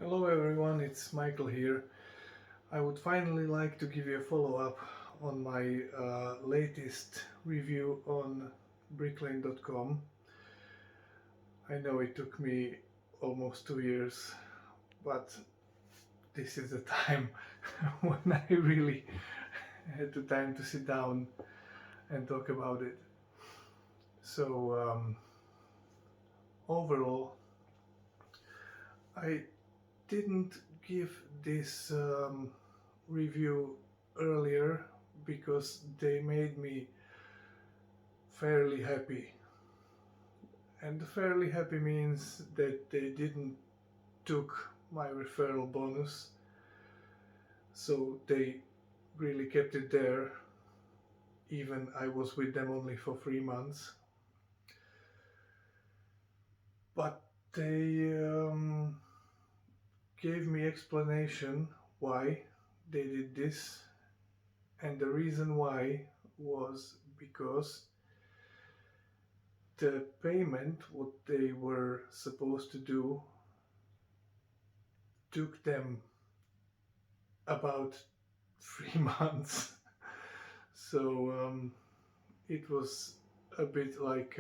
Hello everyone, it's Michael here. I would finally like to give you a follow-up on my latest review on Bricklane.com. I know it took me almost 2 years, but this is the time when I really had the time to sit down and talk about it. So overall, I didn't give this review earlier because they made me fairly happy. And fairly happy means that they didn't took my referral bonus, so they really kept it there, even I was with them only for 3 months. But they gave me explanation why they did this, and the reason why was because the payment what they were supposed to do took them about 3 months. So it was a bit like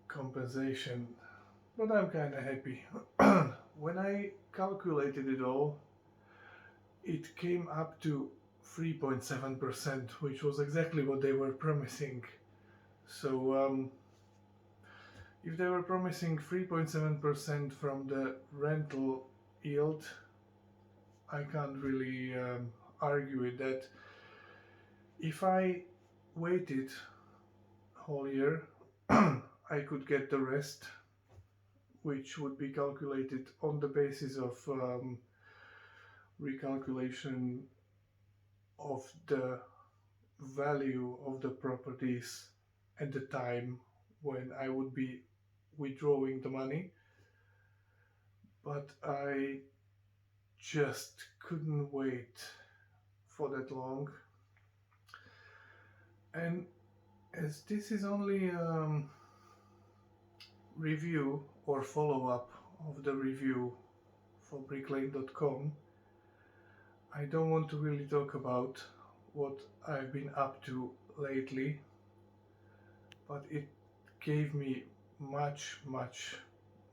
compensation, but I'm kind of happy. When I calculated it all, it came up to 3.7%, which was exactly what they were promising. So if they were promising 3.7% from the rental yield, I can't really argue with that. If I waited whole year, I could get the rest, which would be calculated on the basis of recalculation of the value of the properties at the time when I would be withdrawing the money. But I just couldn't wait for that long. And as this is only review or follow-up of the review for Bricklane.com, I don't want to really talk about what I've been up to lately, but it gave me much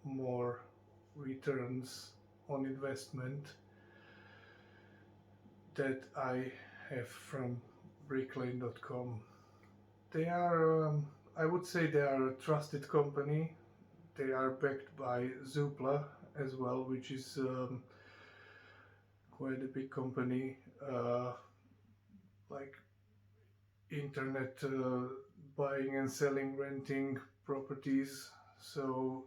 more returns on investment that I have from Bricklane.com. They are, I would say they are a trusted company. They are backed by Zoopla as well, which is quite a big company, like internet buying and selling, renting properties. So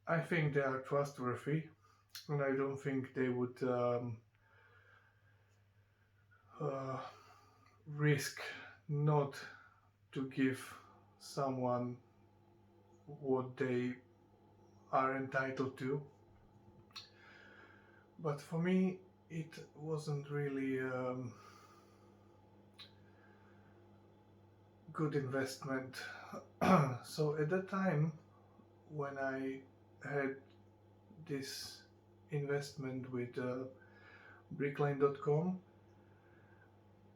I think they are trustworthy, and I don't think they would risk not to give someone what they are entitled to. But for me, it wasn't really good investment. So at that time, when I had this investment with Bricklane.com,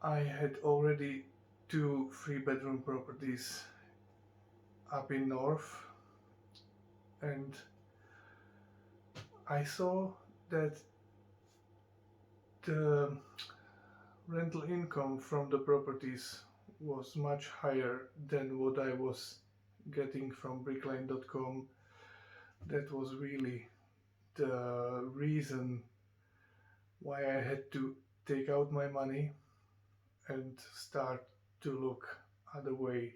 I had already 2 3-bedroom properties up in north, and I saw that the rental income from the properties was much higher than what I was getting from Bricklane.com. That was really the reason why I had to take out my money and start to look other way.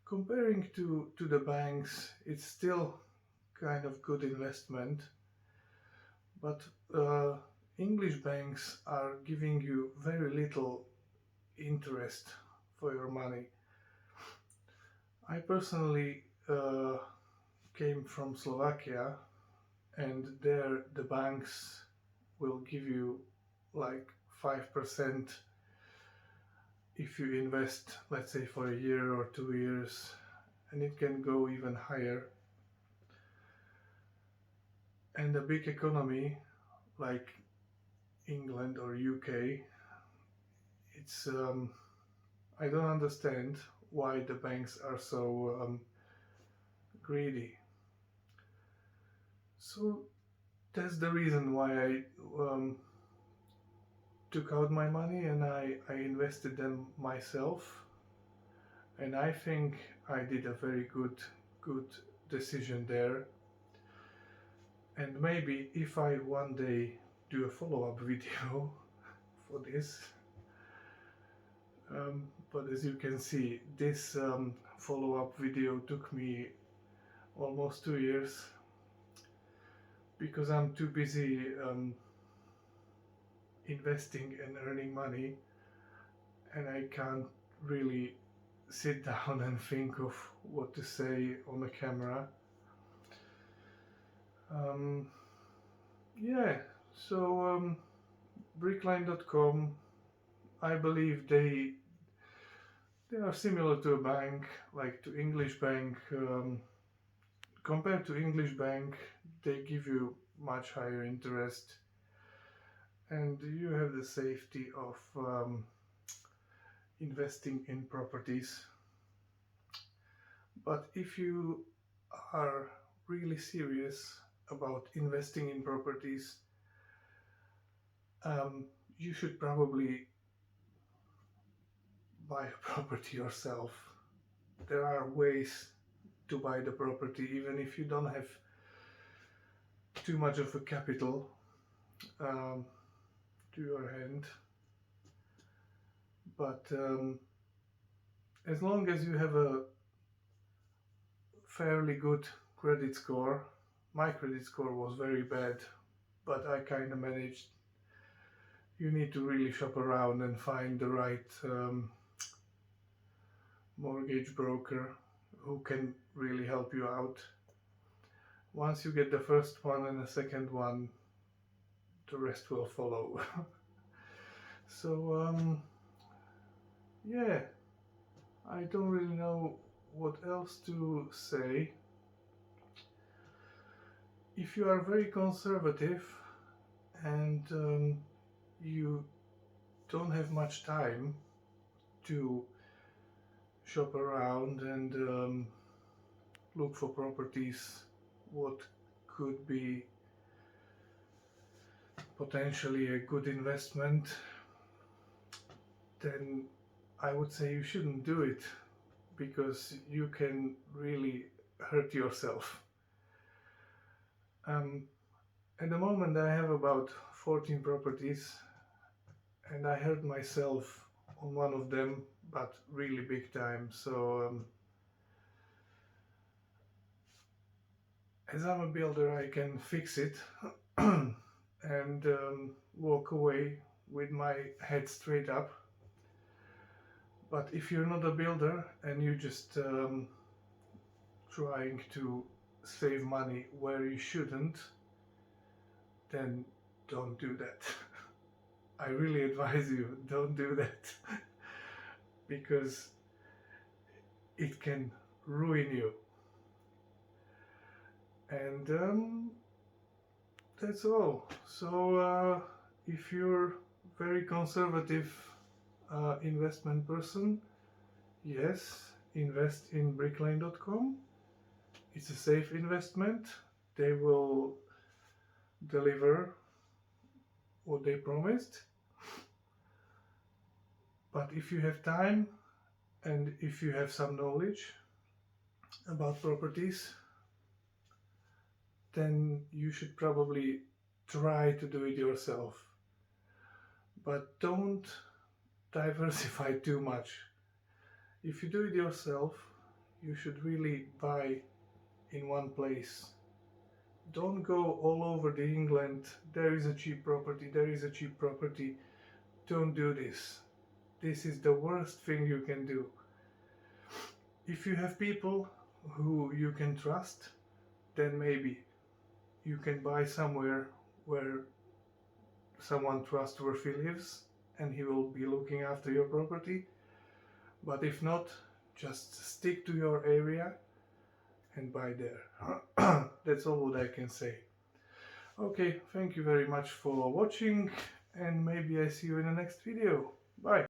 Comparing to the banks, it's still kind of good investment, but English banks are giving you very little interest for your money. I personally came from Slovakia, and there the banks will give you like 5% if you invest, let's say, for a year or 2 years, and it can go even higher. And a big economy like England or UK, it's I don't understand why the banks are so greedy. So that's the reason why I took out my money and I invested them myself. And I think I did a very good decision there. And maybe if I one day do a follow-up video for this, but as you can see, this follow-up video took me almost 2 years because I'm too busy investing and earning money, and I can't really sit down and think of what to say on the camera. Yeah, so Bricklane.com, I believe they are similar to a bank, like to English bank. Compared to English bank, they give you much higher interest, and you have the safety of investing in properties. But if you are really serious about investing in properties, you should probably buy a property yourself. There are ways to buy the property even if you don't have too much of a capital to your hand. But as long as you have a fairly good credit score, my credit score was very bad, but I kind of managed. You need to really shop around and find the right mortgage broker who can really help you out. Once you get the first one and the second one, the rest will follow. So yeah, I don't really know what else to say. If you are very conservative and you don't have much time to shop around and look for properties what could be potentially a good investment, then I would say you shouldn't do it, because you can really hurt yourself. At the moment I have about 14 properties, and I hurt myself on one of them, but really big time. So as I'm a builder, I can fix it and walk away with my head straight up. But if you're not a builder and you're just trying to save money where you shouldn't, then don't do that. I really advise you, don't do that. Because it can ruin you. And that's all. So if you're very conservative investment person, yes, invest in Bricklane.com. It's a safe investment. They will deliver what they promised. But if you have time and if you have some knowledge about properties, then you should probably try to do it yourself. But don't diversify too much. If you do it yourself, you should really buy in one place. Don't go all over the England. There is a cheap property, there is a cheap property. Don't do this. This is the worst thing you can do. If you have people who you can trust, then maybe you can buy somewhere where someone trustworthy lives and he will be looking after your property. But if not, just stick to your area and buy there. That's all what I can say. Okay, thank you very much for watching, and maybe I see you in the next video. Bye!